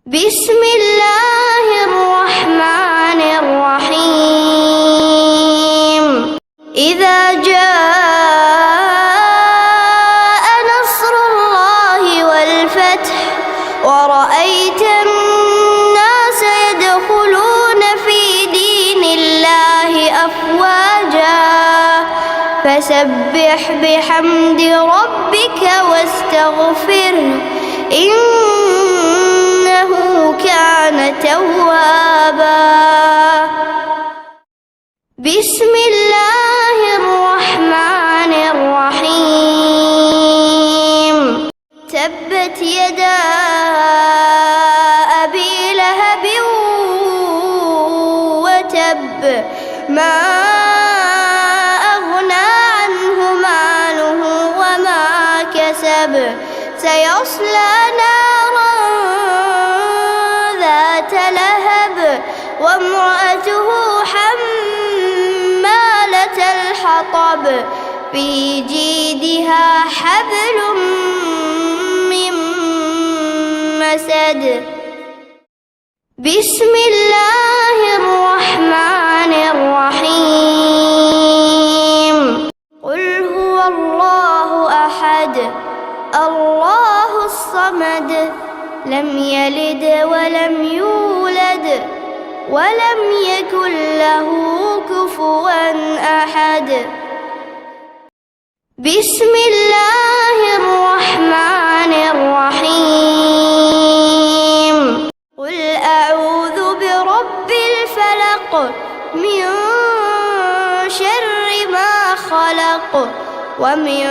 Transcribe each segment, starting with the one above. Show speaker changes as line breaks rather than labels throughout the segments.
بسم الله الرحمن الرحيم. إذا جاء نصر الله والفتح ورأيت الناس يدخلون في دين الله أفواجا فسبح بحمد ربك واستغفره إنه كان توابا. بسم الله الرحمن الرحيم. تبت يدا أبي لهب وتب ما أغنى عنه ماله وما كسب سيصلى نارا ذات لهب وامرأته حمالة الحطب في جيدها حبل من مسد. بسم الله الرحمن الرحيم. قل هو الله أحد الله الصمد لم يلد ولم يولد ولم يكن له كفوا أحد. بسم الله الرحمن الرحيم. قل أعوذ برب الفلق من شر ما خلق ومن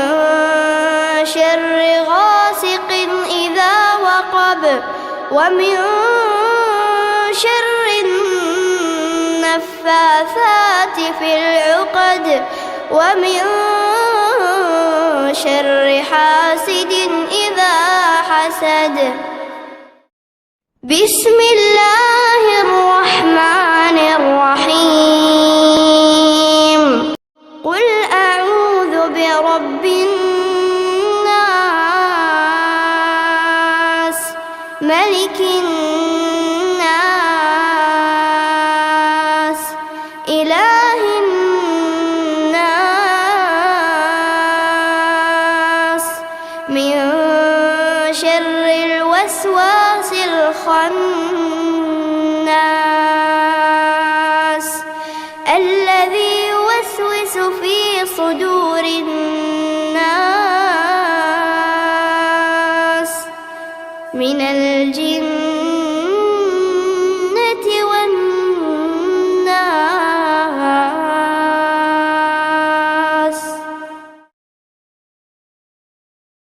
شر غاسق إذا وقب ومن شر النفاثات في العقد ومن شر حاسد إذا حسد. بسم الله الرحمن الرحيم. قل أعوذ برب الناس ملك الناس إله الناس من شر الوسواس الخناس